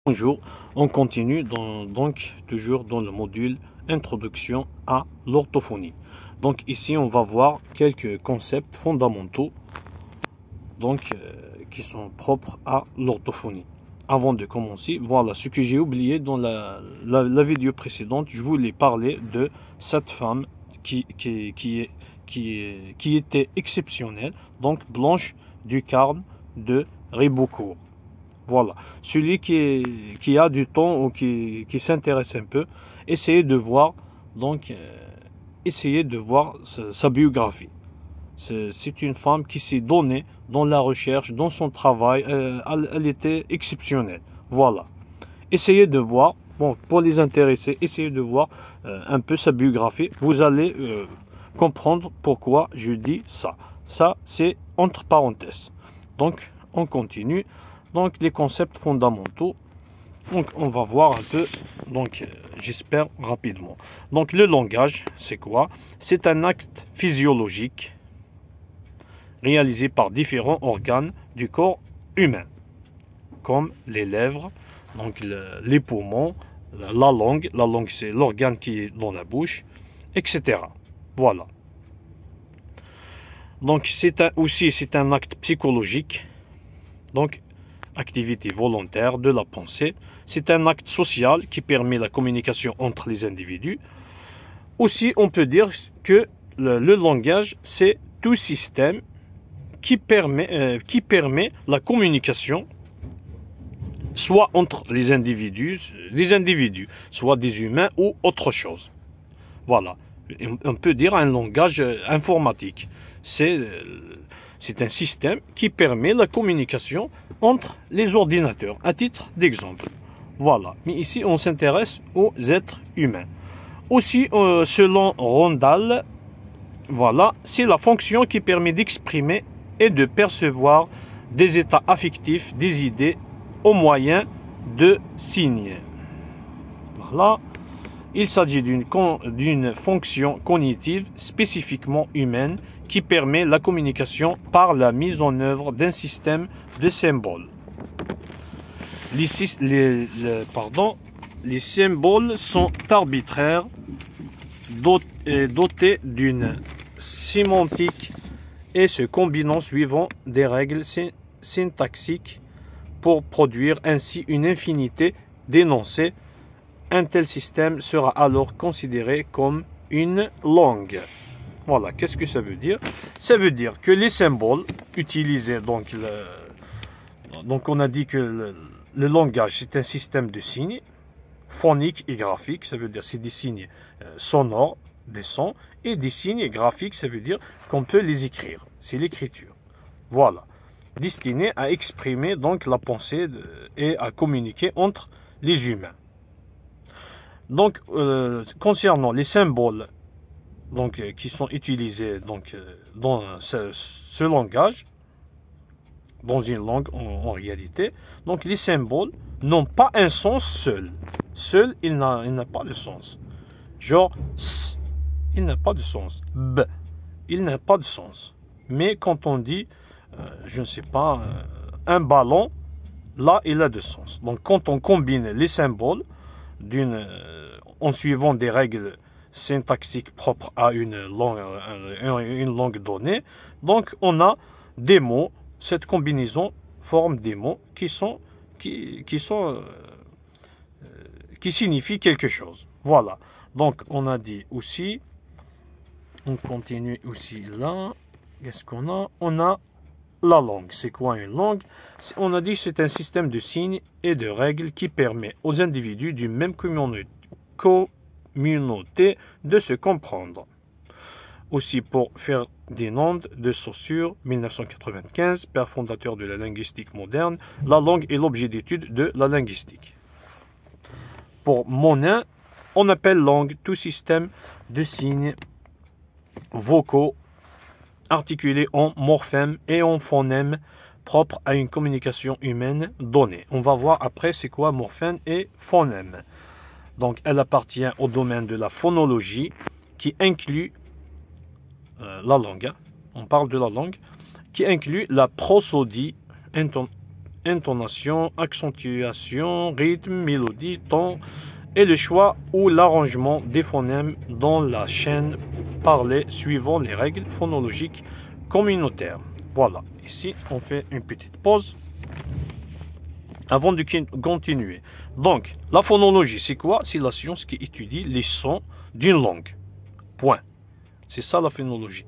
Bonjour, on continue donc toujours dans le module Introduction à l'orthophonie. Donc ici on va voir quelques concepts fondamentaux qui sont propres à l'orthophonie. Avant de commencer, voilà ce que j'ai oublié dans la vidéo précédente. Je voulais parler de cette femme qui était exceptionnelle, donc Blanche Ducarme de Riboucourt. Voilà, celui qui a du temps ou qui s'intéresse un peu, essayez de voir sa biographie. C'est une femme qui s'est donnée dans la recherche, dans son travail, elle était exceptionnelle. Voilà, essayez de voir, bon, pour les intéressés, essayez de voir un peu sa biographie. Vous allez comprendre pourquoi je dis ça. Ça, c'est entre parenthèses. Donc, on continue. Donc, les concepts fondamentaux. Donc, on va voir un peu. Donc, j'espère rapidement. Donc, le langage, c'est quoi? C'est un acte physiologique réalisé par différents organes du corps humain, comme les lèvres, donc les poumons, la langue. La langue, c'est l'organe qui est dans la bouche, etc. Voilà. Donc, c'est un acte psychologique. Donc, activité volontaire de la pensée. C'est un acte social qui permet la communication entre les individus. Aussi, on peut dire que le langage, c'est tout système qui permet la communication, soit entre les individus, soit des humains ou autre chose. Voilà. On peut dire un langage informatique. C'est un système qui permet la communication entre les ordinateurs, à titre d'exemple. Voilà. Mais ici, on s'intéresse aux êtres humains. Aussi, selon Rondal, voilà, c'est la fonction qui permet d'exprimer et de percevoir des états affectifs, des idées, au moyen de signes. Voilà. Il s'agit d'une fonction cognitive spécifiquement humaine qui permet la communication par la mise en œuvre d'un système de symboles. Les symboles sont arbitraires, dotés d'une sémantique et se combinant suivant des règles syntaxiques pour produire ainsi une infinité d'énoncés. Un tel système sera alors considéré comme une langue. Voilà, qu'est-ce que ça veut dire? Ça veut dire que les symboles utilisés, donc on a dit que le langage, c'est un système de signes, phoniques et graphiques, ça veut dire c'est des signes sonores, des sons, et des signes graphiques, ça veut dire qu'on peut les écrire, c'est l'écriture. Voilà, destiné à exprimer donc la pensée et à communiquer entre les humains. Donc, concernant les symboles qui sont utilisés dans ce langage, dans une langue en réalité, donc les symboles n'ont pas un sens seul. Seul, il n'a pas de sens. Genre, S, il n'a pas de sens. B, il n'a pas de sens. Mais quand on dit, je ne sais pas, un ballon, là, il a de sens. Donc, quand on combine les symboles en suivant des règles syntaxiques propres à une langue donnée, donc on a des mots. Cette combinaison forme des mots qui signifient quelque chose. Voilà. Donc on a dit aussi, on continue aussi là. Qu'est-ce qu'on a? On a la langue. C'est quoi une langue? On a dit que c'est un système de signes et de règles qui permet aux individus d'une même communauté de se comprendre. Aussi, pour Ferdinand de Saussure, 1995, père fondateur de la linguistique moderne, la langue est l'objet d'étude de la linguistique. Pour Monin, on appelle langue tout système de signes vocaux articulés en morphèmes et en phonèmes propres à une communication humaine donnée. On va voir après c'est quoi morphème et phonème. Donc, elle appartient au domaine de la phonologie qui inclut la langue. On parle de la langue qui inclut la prosodie intonation, accentuation, rythme, mélodie, ton, et le choix ou l'arrangement des phonèmes dans la chaîne parlée suivant les règles phonologiques communautaires. Voilà, ici on fait une petite pause avant de continuer. Donc, la phonologie, c'est quoi? C'est la science qui étudie les sons d'une langue. Point. C'est ça la phonologie.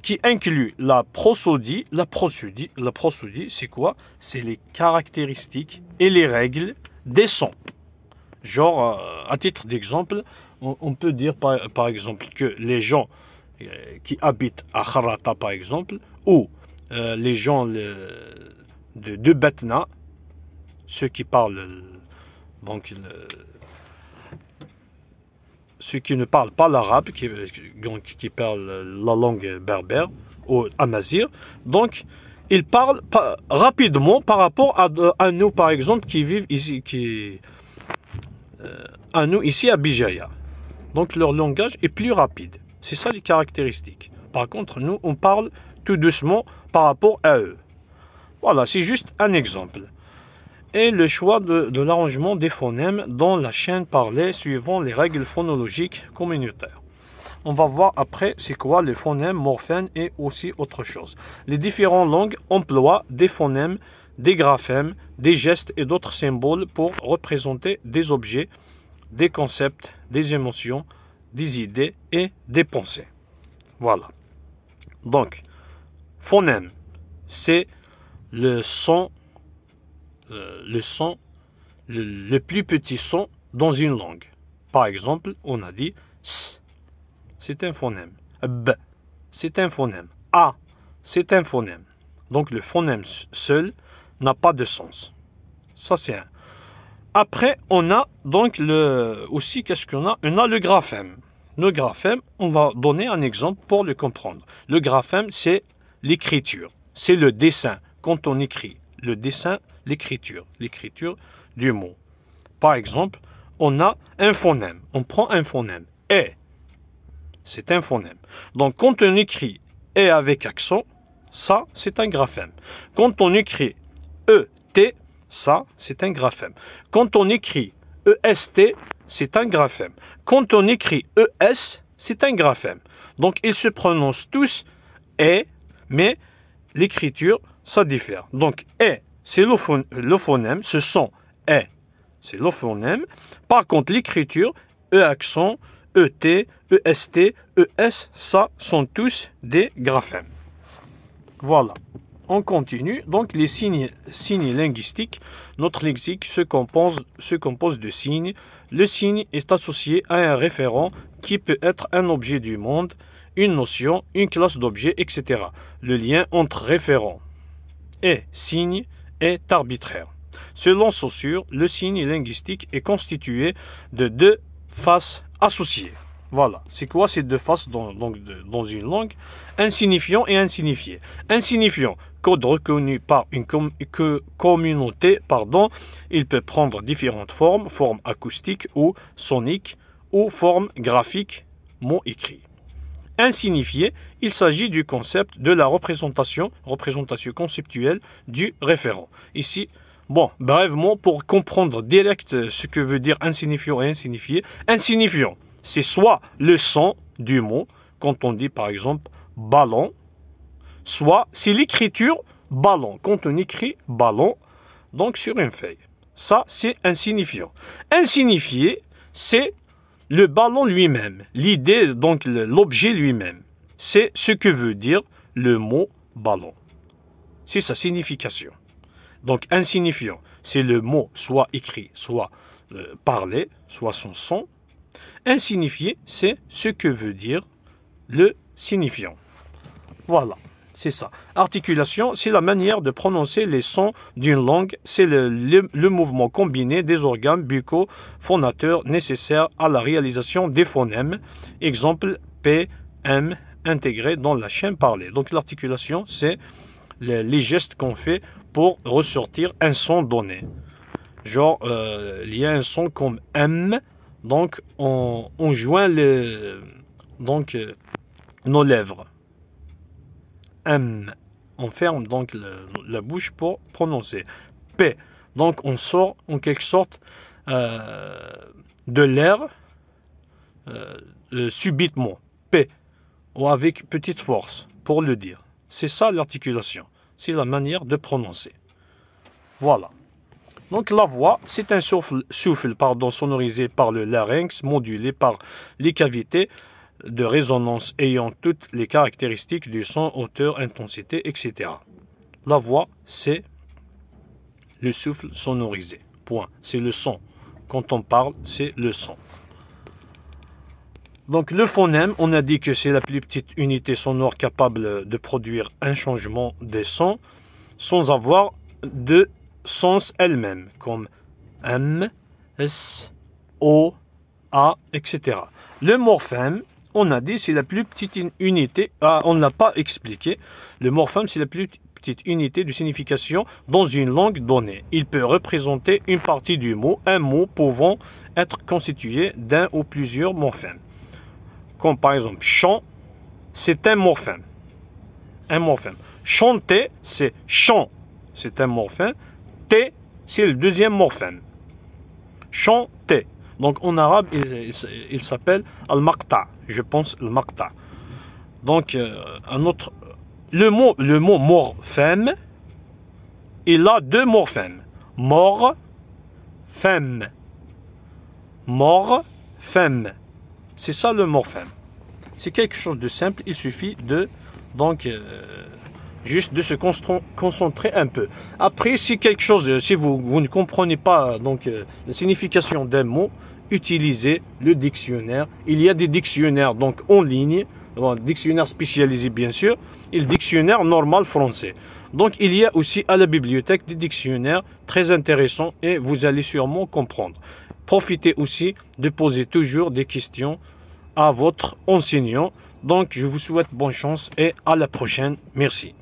Qui inclut la prosodie. La prosodie, c'est quoi? C'est les caractéristiques et les règles des sons. Genre, à titre d'exemple, on peut dire par exemple que les gens qui habitent à Kharata, par exemple, ou les gens de Batna, ceux qui parlent, donc ceux qui ne parlent pas l'arabe, qui parlent la langue berbère ou amazigh, donc ils parlent rapidement par rapport à nous, par exemple, qui vivent ici, à nous ici à Bijaya. Donc leur langage est plus rapide. C'est ça les caractéristiques. Par contre, nous, on parle tout doucement par rapport à eux. Voilà, c'est juste un exemple. Et le choix de l'arrangement des phonèmes dans la chaîne parlée suivant les règles phonologiques communautaires. On va voir après c'est quoi les phonèmes, morphèmes et aussi autre chose. Les différentes langues emploient des phonèmes, des graphèmes, des gestes et d'autres symboles pour représenter des objets, des concepts, des émotions, des idées et des pensées. Voilà. Donc, phonème, c'est le son, le plus petit son dans une langue. Par exemple, on a dit S, c'est un phonème. B, c'est un phonème. A, c'est un phonème. Donc le phonème seul n'a pas de sens. Ça c'est un. Après, on a donc aussi, qu'est-ce qu'on a? On a le graphème. Le graphème, on va donner un exemple pour le comprendre. Le graphème, c'est l'écriture. C'est le dessin. Quand on écrit, le dessin, l'écriture du mot. Par exemple, on a un phonème. On prend un phonème. Et, c'est un phonème. Donc, quand on écrit et avec accent, ça, c'est un graphème. Quand on écrit E-T, ça, c'est un graphème. Quand on écrit EST, c'est un graphème. Quand on écrit ES, c'est un graphème. Donc, ils se prononcent tous E, mais l'écriture, ça diffère. Donc, E, c'est le phonème. Ce son E, c'est le phonème. Par contre, l'écriture, E accent, ET, EST, ES, ça sont tous des graphèmes. Voilà. On continue. Donc, les signes linguistiques. Notre lexique se compose de signes. Le signe est associé à un référent qui peut être un objet du monde, une notion, une classe d'objets, etc. Le lien entre référent et signe est arbitraire. Selon Saussure, le signe linguistique est constitué de deux faces associées. Voilà. C'est quoi ces deux faces dans une langue? Un signifiant et un signifié. Un signifiant, code reconnu par une communauté, il peut prendre différentes formes, forme acoustique ou sonique, ou forme graphique, mot écrit. Un signifié, il s'agit du concept de la représentation conceptuelle du référent. Ici, bon, brièvement, pour comprendre direct ce que veut dire un signifiant et un signifié, un signifiant, c'est soit le son du mot, quand on dit par exemple ballon, soit c'est l'écriture ballon, quand on écrit ballon, donc sur une feuille. Ça, c'est un signifiant. Un signifié, c'est le ballon lui-même, l'idée, donc l'objet lui-même. C'est ce que veut dire le mot ballon. C'est sa signification. Donc un signifiant, c'est le mot soit écrit, soit parlé, soit son son. Un signifié, c'est ce que veut dire le signifiant. Voilà, c'est ça. Articulation, c'est la manière de prononcer les sons d'une langue. C'est le mouvement combiné des organes buccaux phonateurs nécessaires à la réalisation des phonèmes. Exemple, P, M, intégrés dans la chaîne parlée. Donc l'articulation, c'est les gestes qu'on fait pour ressortir un son donné. Genre, il y a un son comme M, donc on joint nos lèvres. M. On ferme donc la bouche pour prononcer. P. Donc on sort en quelque sorte de l'air subitement. P. Ou avec petite force pour le dire. C'est ça l'articulation. C'est la manière de prononcer. Voilà. Donc la voix, c'est un souffle sonorisé par le larynx, modulé par les cavités de résonance ayant toutes les caractéristiques du son, hauteur, intensité, etc. La voix, c'est le souffle sonorisé. Point. C'est le son. Quand on parle, c'est le son. Donc le phonème, on a dit que c'est la plus petite unité sonore capable de produire un changement des sons sans avoir de sens elle-même, comme M, S, O, A, etc. Le morphème, on a dit c'est la plus petite unité, on ne l'a pas expliqué, le morphème c'est la plus petite unité de signification dans une langue donnée. Il peut représenter une partie du mot, un mot pouvant être constitué d'un ou plusieurs morphèmes. Comme par exemple chant, c'est un morphème. Un morphème. Chanter, c'est chant, c'est un morphème. T, c'est le deuxième morphème. Chanter. Donc en arabe, il s'appelle al-maqta. Je pense al-maqta. Donc un autre. Le mot morphème, il a deux morphèmes. Mort-femme. Mort-femme. C'est ça le morphème. C'est quelque chose de simple. Il suffit de juste de se concentrer un peu. Après, si quelque chose, si vous ne comprenez pas la signification d'un mot, utilisez le dictionnaire. Il y a des dictionnaires donc en ligne, dictionnaire spécialisé bien sûr, et le dictionnaire normal français. Donc il y a aussi à la bibliothèque des dictionnaires très intéressants et vous allez sûrement comprendre. Profitez aussi de poser toujours des questions à votre enseignant. Donc je vous souhaite bonne chance et à la prochaine. Merci.